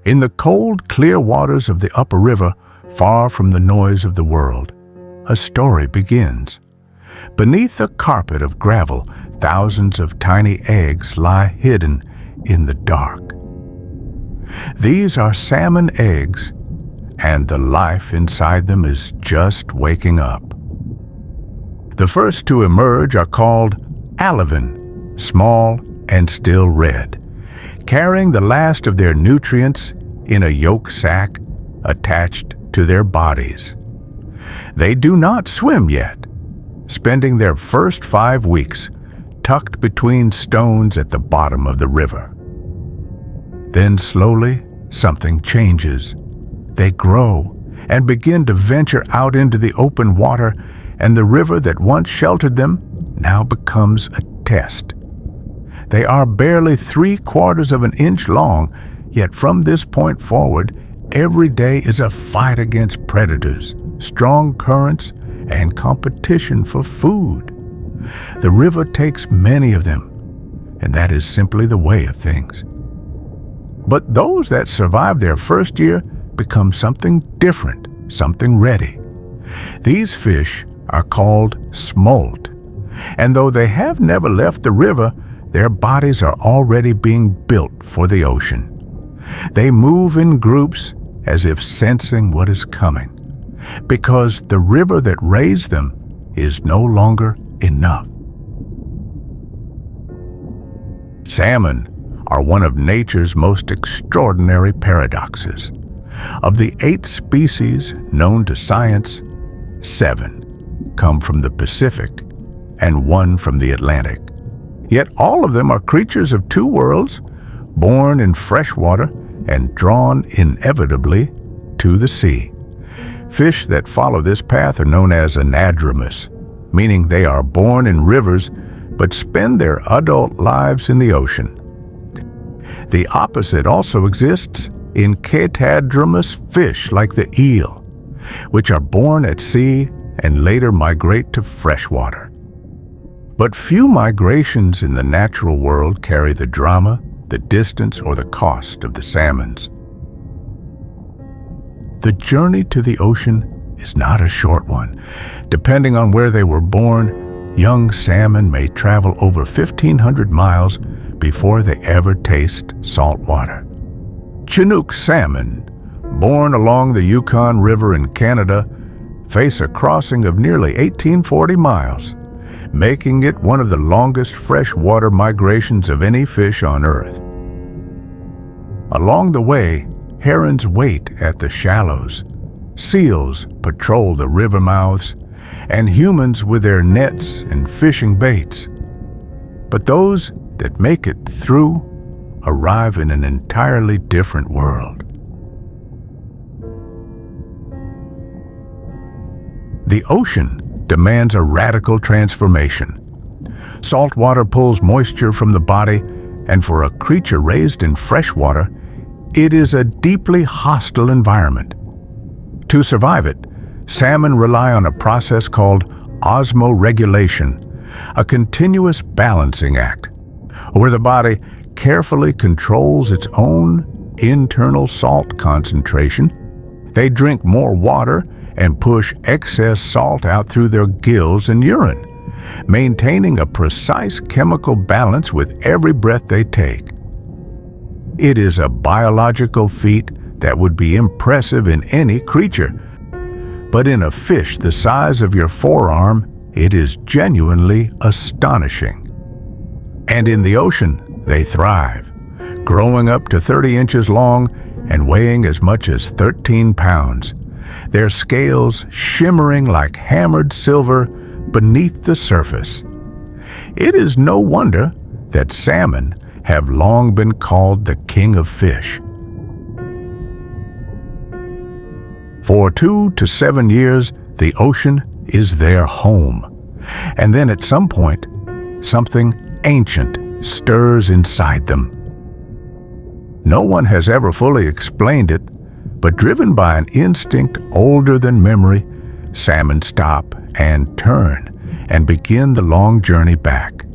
In the cold, clear waters of the upper river, far from the noise of the world, a story begins. Beneath a carpet of gravel, thousands of tiny eggs lie hidden in the dark. These are salmon eggs, and the life inside them is just waking up. The first to emerge are called alevin, small and still red, carrying the last of their nutrients in a yolk sac attached to their bodies. They do not swim yet, spending their first 5 weeks tucked between stones at the bottom of the river. Then slowly, something changes. They grow and begin to venture out into the open water, and the river that once sheltered them now becomes a test. They are barely 3/4 of an inch long, yet from this point forward, every day is a fight against predators, strong currents, and competition for food. The river takes many of them, and that is simply the way of things. But those that survive their first year become something different, something ready. These fish are called smolt, and though they have never left the river, their bodies are already being built for the ocean. They move in groups as if sensing what is coming, because the river that raised them is no longer enough. Salmon are one of nature's most extraordinary paradoxes. Of the 8 species known to science, 7 come from the Pacific and 1 from the Atlantic. Yet all of them are creatures of 2 worlds, born in freshwater and drawn inevitably to the sea. Fish that follow this path are known as anadromous, meaning they are born in rivers but spend their adult lives in the ocean. The opposite also exists in catadromous fish like the eel, which are born at sea and later migrate to freshwater. But few migrations in the natural world carry the drama, the distance, or the cost of the salmons. The journey to the ocean is not a short one. Depending on where they were born, young salmon may travel over 1,500 miles before they ever taste salt water. Chinook salmon, born along the Yukon River in Canada, face a crossing of nearly 1,840 miles, making it one of the longest freshwater migrations of any fish on Earth. Along the way, herons wait at the shallows, seals patrol the river mouths, and humans with their nets and fishing baits. But those that make it through arrive in an entirely different world. The ocean demands a radical transformation. Salt water pulls moisture from the body, and for a creature raised in fresh water, it is a deeply hostile environment. To survive it, salmon rely on a process called osmoregulation, a continuous balancing act, where the body carefully controls its own internal salt concentration. They drink more water and push excess salt out through their gills and urine, maintaining a precise chemical balance with every breath they take. It is a biological feat that would be impressive in any creature, but in a fish the size of your forearm, it is genuinely astonishing. And in the ocean, they thrive, growing up to 30 inches long and weighing as much as 13 pounds. Their scales shimmering like hammered silver beneath the surface. It is no wonder that salmon have long been called the king of fish. For 2 to 7 years, the ocean is their home. And then at some point, something ancient stirs inside them. No one has ever fully explained it, but driven by an instinct older than memory, salmon stop and turn and begin the long journey back.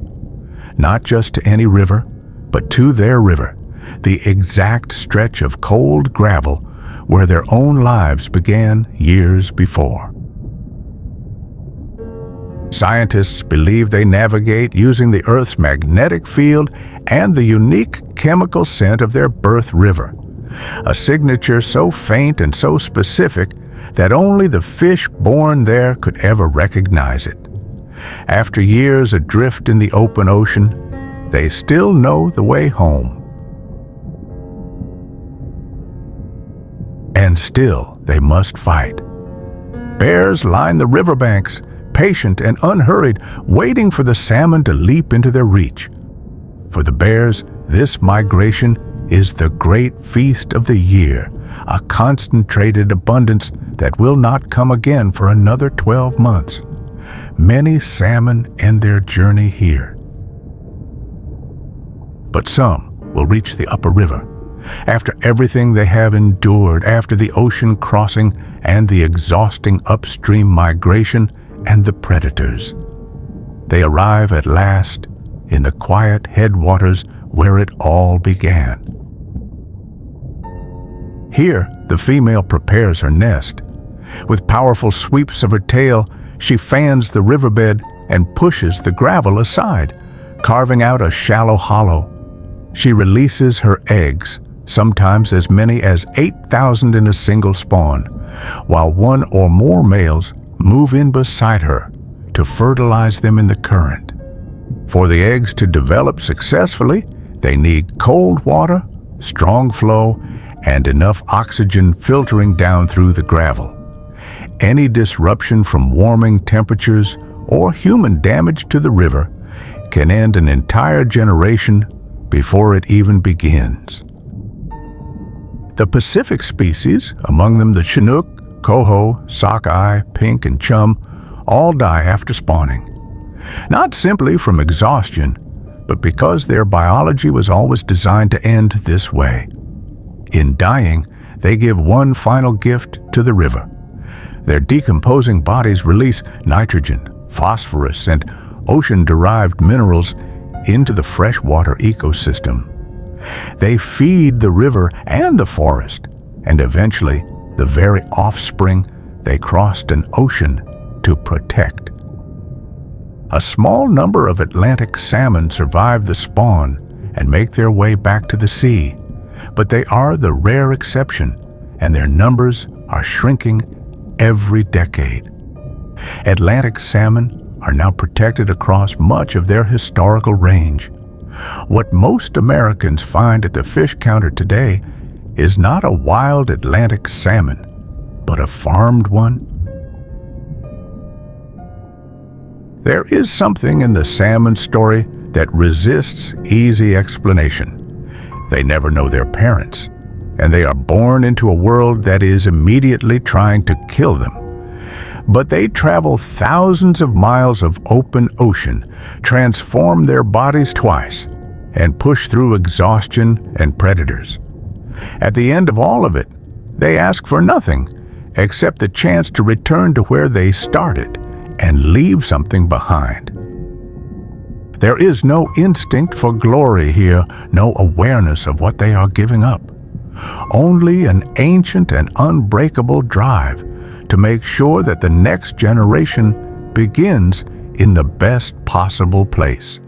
Not just to any river, but to their river, the exact stretch of cold gravel where their own lives began years before. Scientists believe they navigate using the Earth's magnetic field and the unique chemical scent of their birth river, a signature so faint and so specific that only the fish born there could ever recognize it. After years adrift in the open ocean, they still know the way home. And still they must fight. Bears line the riverbanks, patient and unhurried, waiting for the salmon to leap into their reach. For the bears, this migration is the great feast of the year, a concentrated abundance that will not come again for another 12 months. Many salmon end their journey here. But some will reach the upper river. After everything they have endured, after the ocean crossing and the exhausting upstream migration and the predators, they arrive at last in the quiet headwaters where it all began. Here, the female prepares her nest. With powerful sweeps of her tail, she fans the riverbed and pushes the gravel aside, carving out a shallow hollow. She releases her eggs, sometimes as many as 8,000 in a single spawn, while one or more males move in beside her to fertilize them in the current. For the eggs to develop successfully, they need cold water, strong flow, and enough oxygen filtering down through the gravel. Any disruption from warming temperatures or human damage to the river can end an entire generation before it even begins. The Pacific species, among them the Chinook, coho, sockeye, pink, and chum, all die after spawning. Not simply from exhaustion, but because their biology was always designed to end this way. In dying, they give one final gift to the river. Their decomposing bodies release nitrogen, phosphorus, and ocean-derived minerals into the freshwater ecosystem. They feed the river and the forest, and eventually the very offspring they crossed an ocean to protect. A small number of Atlantic salmon survive the spawn and make their way back to the sea, but they are the rare exception, and their numbers are shrinking every decade. Atlantic salmon are now protected across much of their historical range. What most Americans find at the fish counter today is not a wild Atlantic salmon, but a farmed one. There is something in the salmon story that resists easy explanation. They never know their parents, and they are born into a world that is immediately trying to kill them. But they travel thousands of miles of open ocean, transform their bodies twice, and push through exhaustion and predators. At the end of all of it, they ask for nothing except the chance to return to where they started and leave something behind. There is no instinct for glory here, no awareness of what they are giving up. Only an ancient and unbreakable drive to make sure that the next generation begins in the best possible place.